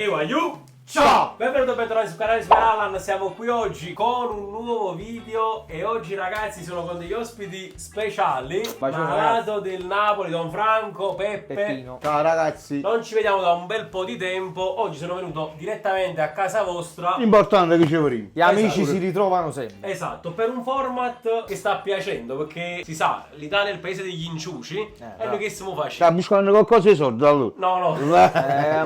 Aiu! Ciao! Benvenuti e bentornati sul canale Alan, siamo qui oggi con un nuovo video e oggi ragazzi sono con degli ospiti speciali. Malato del Napoli, Don Franco, Peppino. Ciao ragazzi. Non ci vediamo da un bel po' di tempo, oggi sono venuto direttamente a casa vostra. L'importante è che ci prima. Gli amici si ritrovano sempre. Esatto, per un format che sta piacendo perché si sa, l'Italia è il paese degli inciuci e noi che siamo facili. Sta buscando qualcosa di soldi allora. No.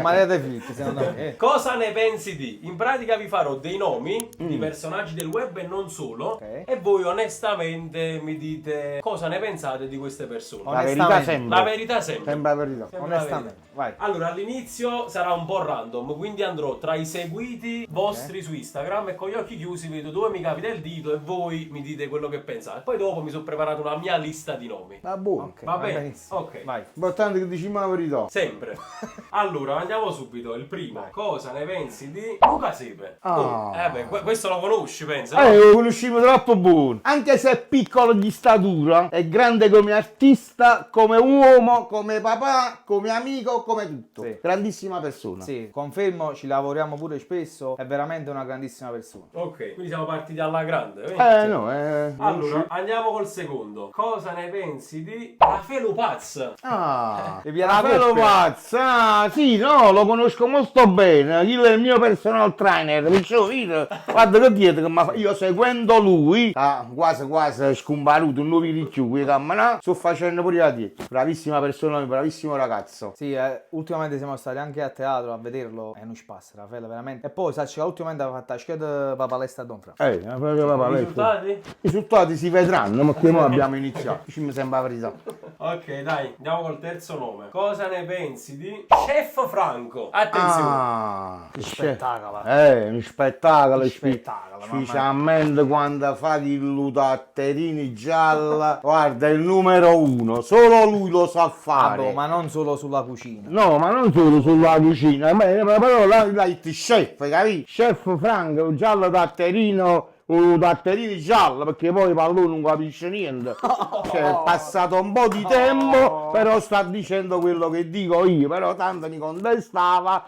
Maria De Filippi, secondo me. Cosa ne pensi di? In pratica vi farò dei nomi di personaggi del web e non solo. Ok. E voi onestamente mi dite cosa ne pensate di queste persone. La verità sempre. La verità sempre. Sembra la verità. Sempre la Onestamente, verità. vai. Allora all'inizio sarà un po' random, quindi andrò tra i seguiti vostri su Instagram e con gli occhi chiusi vedo dove mi capita il dito e voi mi dite quello che pensate. Poi dopo mi sono preparato una mia lista di nomi. Va buono. Ok, Va bene? benissimo. Ok. Vai. L'importante è che diciamo la verità. Sempre. Allora, andiamo subito. Il primo. Cosa ne pensi di Luca Sepe? Ah. Questo lo conosci, penso? no? Lo conosciamo troppo buono. Anche se è piccolo di statura, è grande come artista, come uomo, come papà, come amico, come tutto. Sì. Grandissima persona. Sì, confermo, ci lavoriamo pure spesso, è veramente una grandissima persona. Ok, quindi siamo partiti alla grande. vedi? Allora, andiamo col secondo. Cosa ne pensi di Raffaele Paz? E via la Raffaello coppia. Paz, sì, no, lo conosco molto bene. Lui è il mio personal trainer. Perciò io, guarda che dietro che io seguendo lui, quasi scomparuto, un nuovo di più, sto facendo pure la dieta. Bravissima persona, bravissimo ragazzo. Sì, ultimamente siamo stati anche a teatro a vederlo e non ci passa, Raffaele, veramente. E poi, sai, ultimamente ha fatto la scheda per palestra a Don Franco. Proprio la palestra. Risultati? I risultati si vedranno, ma qui noi abbiamo iniziato. Ci mi sembra la verità. Ok, dai, andiamo col terzo nome. Cosa ne pensi di Chef Franco? Attenzione. Spettacolo. Un spettacolo, Spettacolo, mamma mia. specialmente quando fa il lutatterini gialla, guarda, è il numero uno, solo lui lo sa fare. Ma non solo sulla cucina. No, ma non solo sulla cucina, ma però là il chef, capisci? Chef Franco, giallo tatterino, un tatterini giallo, perché poi il pallone non capisce niente. Cioè, è passato un po' di tempo, però sta dicendo quello che dico io, però tanto mi contestava,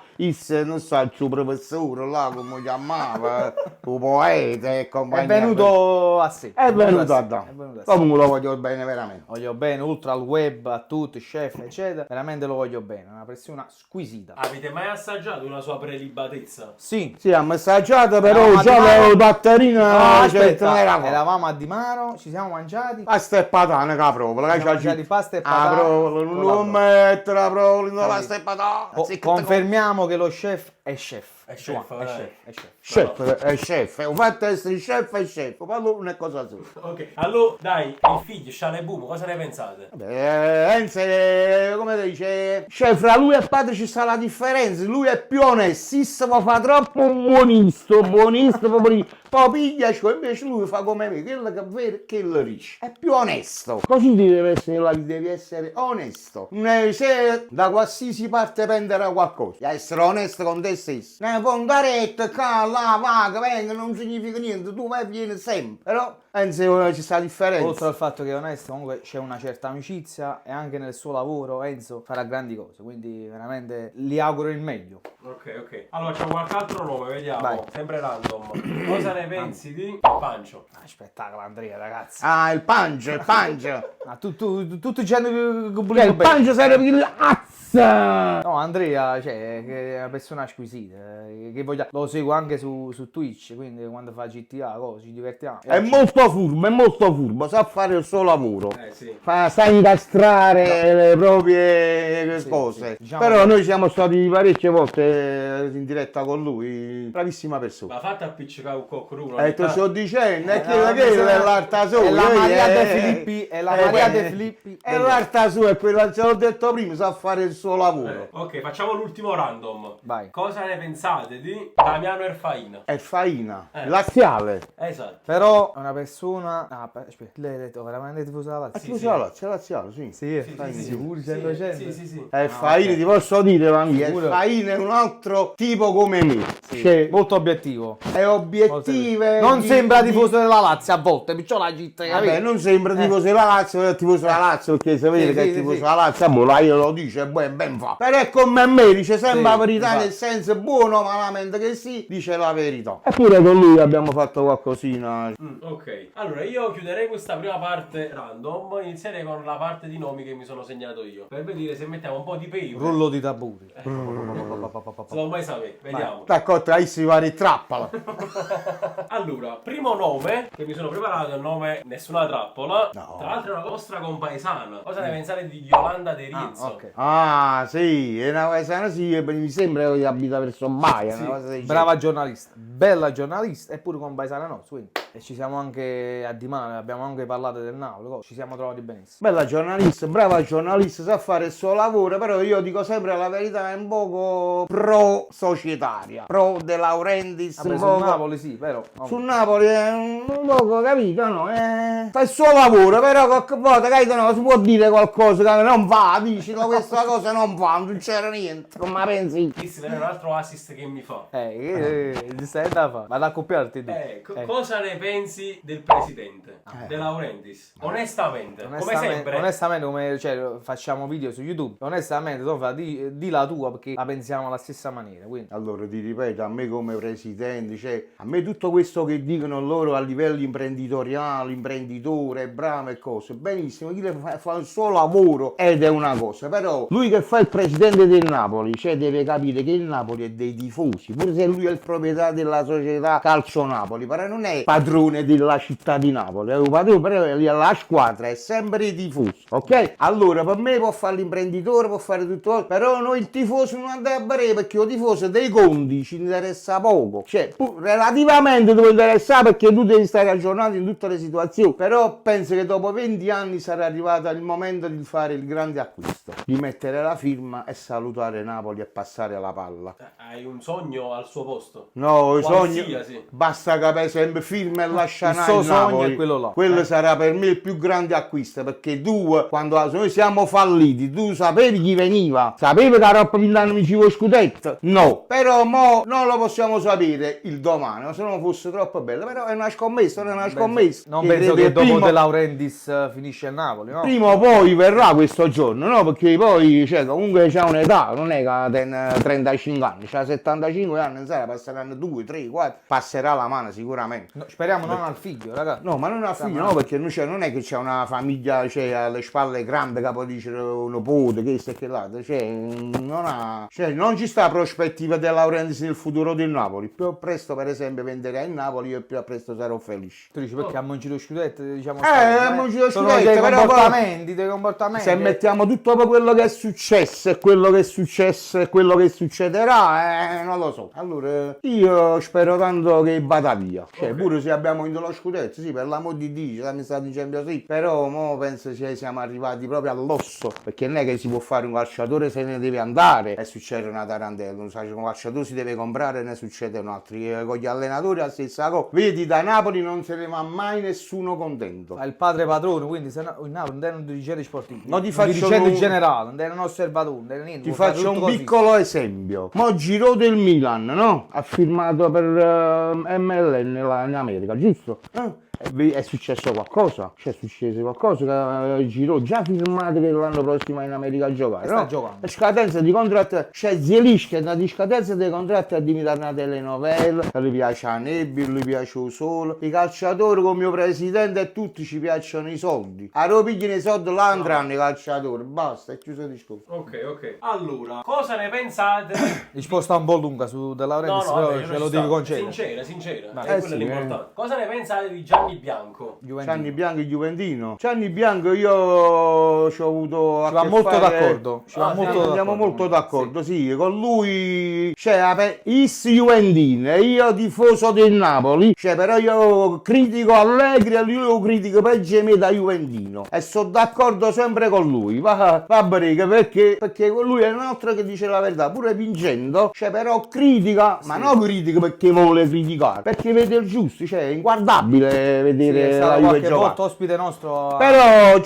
non so, il suo professore là, come chiamava, il poeta e compagnia. È venuto a sé. È venuto a sé. da. È venuto a sé. Comunque lo voglio bene veramente. Voglio bene, oltre al web, a tutti, chef, eccetera. Veramente lo voglio bene, una persona squisita. Avete mai assaggiato una sua prelibatezza? Sì. Sì, ha messaggiato, però Eravamo già a Di Maro. le batterine Aspetta, non era eravamo a Di Maro, ci siamo mangiati. pasta e patane, la provola, che Siamo c'ha mangiati pasta e la patata provola, con non la mettere la provola, non pasta e patata. Confermiamo che lo chef è chef. È chef, È dai. chef, è chef. Chef, è chef, è un fatto essere chef è chef, poi non è cosa sola. Ok, allora dai, il figlio, Shale Boom, cosa ne pensate? Enzo, come si dice, cioè fra lui e il padre ci sta la differenza, lui è più onestissimo, fa troppo buonissimo, poi piglia, cioè, invece lui fa come me, quello che è vero, quello riccio, è più onesto. Così deve essere nella vita, devi essere onesto. Se da qualsiasi parte prendere qualcosa, devi essere onesto con te stesso. Fondaretto, là, va, che venga, non significa niente, tu vai e vieni sempre, però Enzo ci sta la differenza. Oltre al fatto che è onesto, comunque c'è una certa amicizia e anche nel suo lavoro Enzo farà grandi cose, quindi veramente gli auguro il meglio. Ok. Allora c'è qualche altro nome, vediamo. Vai. Sempre random. Cosa ne pensi di Pancio? Spettacolo Andrea, ragazzi. Ah, il punch. Tutto gente che Il bene. punch serve il azza. No, Andrea, cioè, che è una persona squisita, che lo seguo anche su Twitch, quindi quando fa GTA, ci divertiamo. È molto furbo, sa fare il suo lavoro. Sì. Sa incastrare le proprie Sì, cose. sì. Diciamo Però che- noi siamo stati parecchie volte in diretta con lui. Bravissima persona. Ma fatta appiccicare un coccoruno. E te sto dicendo, è no, che no, è l'alta sua. è la Maria De Filippi, è la Maria beh, De Filippi. È l'alta sua, è quella, ce l'ho detto prima, sa fare il suo lavoro. Ok, facciamo l'ultimo random. Vai. Cosa ne pensate di Damiano Erfaina? È faina, laziale. Esatto. Però è una persona persona... Ah, aspetta, lei ha detto veramente tifoso della Lazio? Tifoso della Lazio, laziale, sì. Sì, Sì, sicuro, 100%. sì. Faina, ti posso dire, Vanghia, Sicuro? Faina è un altro tipo come me. Sì, Cioè, molto obiettivo. è obiettive. Non sembra tifoso della Lazio a volte, perciò la città, Vabbè, non sembra tifoso della Lazio, è tifoso della Lazio, perché se vede Sì, che sì, è tifoso sì. della Lazio, là glielo dice, ben fa. Però è come a me, dice sempre la verità, infatti. nel senso buono, malamente che sì, dice la verità. Eppure con lui abbiamo fatto qualcosina. Ok, allora io chiuderei questa prima parte random, inizierei con la parte di nomi che mi sono segnato io, per vedere se mettiamo un po' di paper. Rullo di taburi. Se lo mai sapete, vediamo. D'accordo, hai si vari trappola. Allora, primo nome che mi sono preparato è il nome Nessuna Trappola. No. Tra l'altro è una vostra compaesana. Cosa ne pensate di Yolanda De Rienzo? ok. Ah, sì, è una paesana, sì, mi sembra che abita verso Baia, Sì, una cosa del Brava giornalista, bella giornalista, eppure con paesana no, quindi. E ci siamo anche a Dimane, abbiamo anche parlato del Napoli, ci siamo trovati benissimo. Bella giornalista, brava giornalista, sa fare il suo lavoro, però io dico sempre la verità, è un poco pro societaria, pro De Laurentiis, Vabbè, un sul poco... Napoli sì, però. Sul Napoli è un poco, capito, no? Fa il suo lavoro, però qualche volta, capito, no? Si può dire qualcosa che non va, dici, no, questa cosa non va, non c'era niente, come la pensi? Questo è un altro assist che mi fa. Ti stai da fare? Vado a accoppiarti tu. Cosa ne pensi del presidente De Laurentiis? Onestamente, come sempre. Onestamente, come cioè, facciamo video su YouTube, onestamente, Tofa, di la tua perché la pensiamo alla stessa maniera. Quindi. Allora ti ripeto, a me come presidente, cioè, a me tutto questo che dicono loro a livello imprenditoriale, imprenditore, bravo e cose, benissimo, chi fa il suo lavoro ed è una cosa, però lui che fa il presidente del Napoli, cioè deve capire che il Napoli è dei tifosi, pure se lui è il proprietario della società Calcio Napoli, però non è padrone della città di Napoli, è un padrone, però la squadra è sempre i tifosi, ok? Allora per me può fare l'imprenditore, può fare tutto, però noi il tifoso non andrà a breve perché il tifoso dei conti ci interessa poco, cioè relativamente deve interessare perché tu devi stare aggiornato in tutte le situazioni, però penso che dopo 20 anni sarà arrivato il momento di fare il grande acquisto, di mettere la firma e salutare Napoli e passare alla palla. Hai un sogno al suo posto? No, i sogni Qualsiasi. basta capire sempre firma e lasciare Il suo il sogno Napoli. è quello là. Quello sarà per me il più grande acquisto perché tu quando noi siamo falliti tu sapevi chi veniva, sapevi che la Rocca Villano mi ci vuole scudetto? No, però mo non lo possiamo sapere il domani, se non fosse troppo bello, però è una scommessa, non è una scommessa. Non penso che dopo prima, De Laurentiis finisce il Napoli, no? prima o poi verrà questo giorno, no? Perché poi cioè, comunque c'ha un'età, non è che ha 35 anni, c'ha 75 anni, non sarà, passeranno 2, 3, 4, passerà la mano sicuramente. No, speriamo non al figlio, ragazzi. No, ma non ha figlio, no, perché non è che c'è una famiglia, cioè, alle spalle grande che può dire un nipote, questo e quell'altro, non ci sta prospettiva di Laurentiis nel futuro del Napoli. Più presto, per esempio, venderai il Napoli e più presto sarò felice. Tu dici perché ha mancito lo scudetto, diciamo. Ha mancito lo Sono scudetto, dei però comportamenti, dei comportamenti. Se mettiamo tutto per quello che è successo e quello che è successo e quello che succederà, non lo so. Allora, io spero tanto che vada via. Cioè, pure se abbiamo vinto lo scudetto, sì, per l'amor di Dio, siamo stati in Champions League, però mo penso che siamo arrivati proprio all'osso, perché non è che si può fare un calciatore se ne deve andare e succede una tarantella, un calciatore si deve comprare e ne succede un altro. Con gli allenatori la stessa cosa. Vedi, da Napoli non se ne va mai nessuno contento. Fa il padre padrone, quindi se no, il Napoli non è un dirigente sportivo. No, ti un faccio dirigente un- generale, non è un osservatore, non è niente. Ti può fare faccio un tutto così. piccolo esempio. Mo Giroud del Milan, no? Ha firmato per MLN in America, giusto? È successo qualcosa? C'è successo qualcosa che Giroud già firmato che l'anno prossimo è in America a giocare, Sta no? giocando. La scadenza di contratto, c'è Zielinski, di scadenza dei contratti a diventare una telenovela, gli piace la nebbia, gli piace il sole. I calciatori come mio presidente e tutti ci piacciono i soldi. A pigliano i soldi là andranno i calciatori, basta, è chiuso il discorso. Ok. Allora, cosa ne pensate? Risposta un po' lunga su De Laurentiis, però vabbè, ce lo devi concedere. Sincera. Ma- Quello è l'importante. Cosa ne pensate di Gianni Bianco? Gianni Bianco il Juventino. Gianni Bianco io ci ho avuto a Ci va che molto fare- d'accordo. Ci va Ah, sì, molto Andiamo d'accordo. molto d'accordo, sì. Con lui cioè is Juventino e io tifoso del Napoli, cioè però io critico Allegri e lui lo critico peggio me da Juventino e sono d'accordo sempre con lui. Va brega perché con lui è un altro che dice la verità, pure vincendo, cioè però critica, ma non critica perché vuole criticare, perché vede il giusto, cioè è inguardabile vedere è la stato Juve qualche giocare. volta ospite nostro. Però io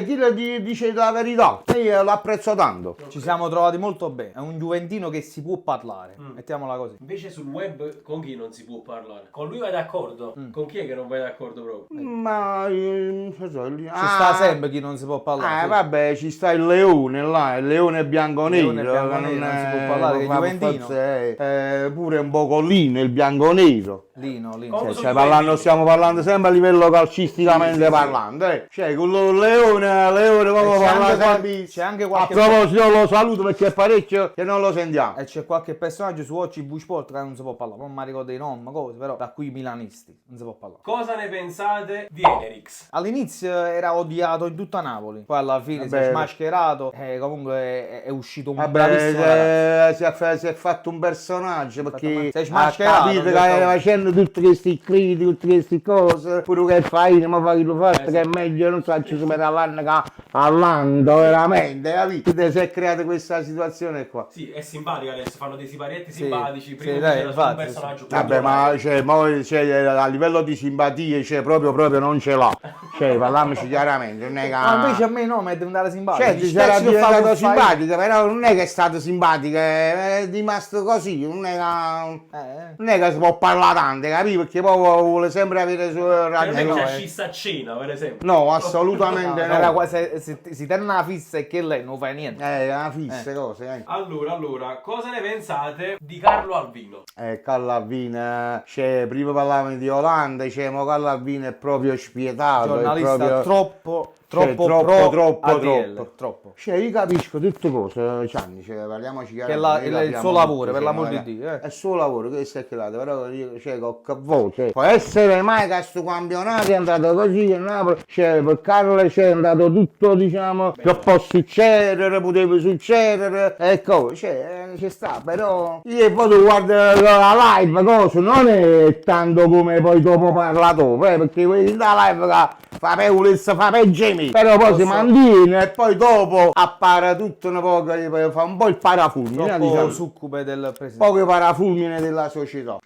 chi le dice la verità, io l'apprezzo tanto. Ci siamo trovati molto bene. È un juventino che si può parlare. Mettiamola così. Invece sul web con chi non si può parlare? Con lui vai d'accordo? Con chi è che non vai d'accordo proprio? Ma non so, Ci sta sempre chi non si può parlare. sì. vabbè, ci sta il leone là, il leone bianco-nero. Leone bianco-nero, non si può parlare, che è juventino. Pure un po' collino, il bianco-nero. Lino. Come Cioè, sono stiamo parlando sempre a livello calcisticamente parlando, Cioè, con lo leone proprio parla sempre. c'è anche A qualche proposito, lo saluto perché è parecchio che non lo sentiamo. E c'è qualche personaggio su Watch V Sport che non si può parlare. Non mi ricordo i nomi, cose, però da qui milanisti. Non si può parlare. Cosa ne pensate di Enerix? All'inizio era odiato in tutta Napoli, poi alla fine si è Vabbè. smascherato e comunque è uscito un bravissimo ragazzo. Vabbè, si è fatto un personaggio perché Si è ha smascherato, capito che detto. stava facendo tutte queste critiche, tutte queste cose, pure che fai, ma fai lo fatto che è meglio, non so, ci supera l'anno che all'anno, veramente, capito? Si è creata questa situazione qua. Sì, è simpatica adesso, fanno dei siparietti Sì, simpatici, sì, prima dai, c'era solo un infatti, personaggio Vabbè, ma a livello di simpatie, proprio non ce l'ha. Parliamoci chiaramente, non è che... Ma invece a me no, mi è diventata simpatica. Certo, Gli sarà stessi che fanno diventato un fight- simpatica, però non è che è stato simpatica, è rimasto così, non è che si può parlare tanto, capito? Perché poi vuole sempre avere su Cioè, non è che radio. c'è scissa a cena, per esempio. No, assolutamente Era no. quasi, si tiene una fissa e che lei non fa niente. Una fissa, cose, Allora, cosa ne pensate di Carlo Alvino? Callavina, prima parlavamo di Olanda, mo Callavina è proprio spietato, Giornalista è proprio... troppo troppo. Io capisco tutte cose, Gianni, parliamoci Che chiaramente. è il suo lavoro, per l'amor di Dio. È il suo lavoro, questo è che l'altro, però che voce. Può essere mai che sto campionato è andato così, a Napoli, per Carlo è andato tutto, diciamo, che può succedere, poteva succedere, ecco, ci sta, però io poi guardo la live, cosa, non è tanto come poi dopo parla dopo, perché vedi la live che fa Peulis, fa peggemi, però poi si mantiene e poi dopo appare tutto un po', fa un po' il parafulmine, Troppo diciamo. succube del presidente. Poco parafulmine della società.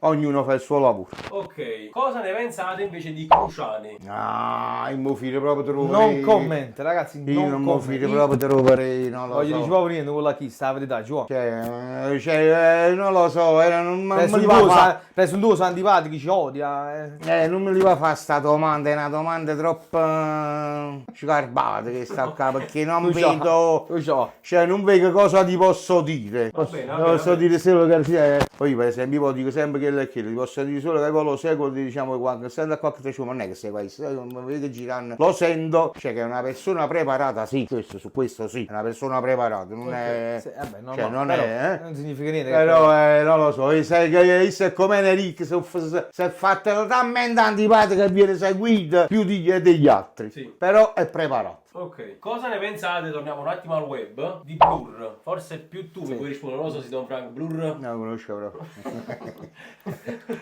Ognuno fa il suo lavoro. Ok, cosa ne pensate invece di Cruciani? Il mio figlio proprio troppo. Non commenta, ragazzi, Io non mi commenta. fido proprio troppo, non lo Voglio so. dire proprio niente con la chi, sta la verità, giù. Non lo so, non me Preso li va a fa- un duo antipatici, ci odia. non me li va a fare sta domanda, è una domanda troppo scarbata che sta qua, perché non vedo, non vedo cosa ti posso dire. Posso dire solo che poi per esempio io dico sempre che ti posso dire solo che poi lo seguo, diciamo, quando sento a qualche ma non è che sei questo, mi vede girando, lo sento, che è una persona preparata, sì, su questo sì, è una persona preparata, non è... non è, non significa niente. Però non lo so, se come Enrique si è fatta talmente antipatica che viene seguita più degli altri, Sì. però è preparato. Ok, cosa ne pensate, torniamo un attimo al web, di Blur? Forse più tu mi puoi rispondere, non lo so se Don Frank, Blur... Non lo conosco proprio.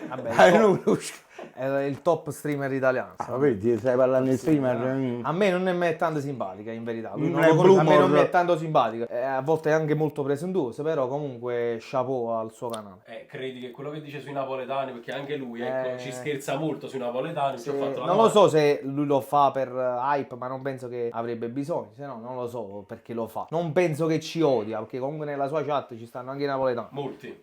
Vabbè, Non lo conosco. è il top streamer italiano. Vedi, stai parlando di streamer. A me non è mai tanto simpatica, in verità. Lui Non non è lo conosco, a me Blumor. non mi è tanto simpatica. A volte è anche molto presentuoso, però comunque chapeau al suo canale. Credi che quello che dice sui napoletani, perché anche lui ecco, ci scherza molto sui napoletani, ci ho fatto la Non lo domanda. so se lui lo fa per hype, ma non penso che avrebbe bisogno, se no non lo so perché lo fa. Non penso che ci odia, perché comunque nella sua chat ci stanno anche i napoletani.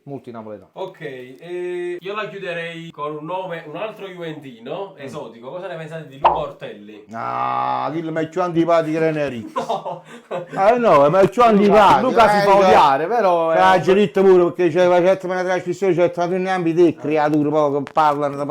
Molti napoletani. Ok, io la chiuderei con un nome, un altro juventino esotico. Cosa ne pensate di Luca Ortelli? Dillo mi è più antipatico che Enrique. No! No, ma è più antipatico. Luca si fa odiare, però Ha diritto pure perché c'è una trasmissione, c'è stato in ambito di creature poco che parlano,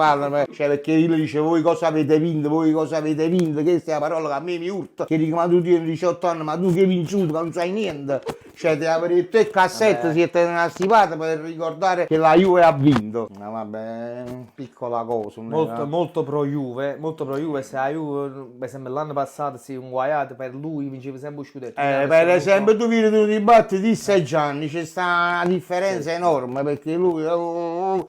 perché io dice voi cosa avete vinto, questa è la parola che a me mi urta, che dico ma tu tieni 18 anni, ma tu che hai vinto, che non sai niente, ti avrei te cassette, siete una stipata per ricordare che la Juve ha vinto. Ma vabbè, piccola cosa. molto pro Juve, se la Juve, per esempio l'anno passato si è inguaiato per lui, vinceva sempre un scudetto. Per esempio tu vedi tu dibattiti di 6 anni, c'è sta una differenza enorme perché lui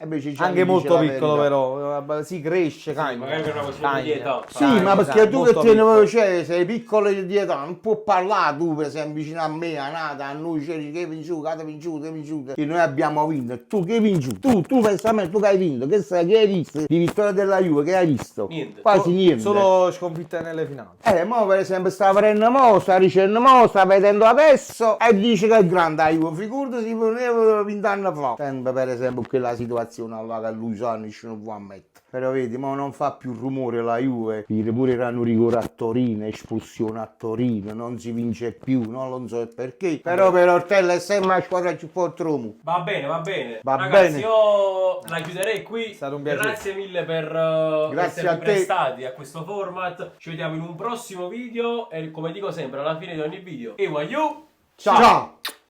invece anche molto piccolo però, si cresce, magari per una questione di età. Sì, ma perché tu che molto piccolo. sei piccolo di età, non puoi parlare tu per esempio vicino a me, a Nata, a noi dicevi che hai vinciuto, che hai vinciuto, che noi abbiamo vinto. Tu che hai vinciuto? Tu pensa a me, tu che hai vinto? Che hai visto? Di vittoria della Juve, che hai visto? Niente. Quasi niente. Solo sconfitte nelle finali. Mo per esempio sta prendendo mo, sta dicendo mo, sta vedendo adesso e dice che è grande la Juve, figurati si poneva 20 anni fa. Sempre per esempio quella situazione là che lui sa, non può ammettere. Però vedi, ma non fa più rumore la Juve, pure erano rigore a Torino, espulsione a Torino, non si vince più, non lo so perché. Però per Ortella è sempre la squadra più forte Roma. Va bene, va bene. Va Ragazzi, bene. io la chiuderei qui. È stato un piacere. Grazie mille per Grazie esservi a te. prestati a questo format. Ci vediamo in un prossimo video e come dico sempre alla fine di ogni video. E you. Ciao.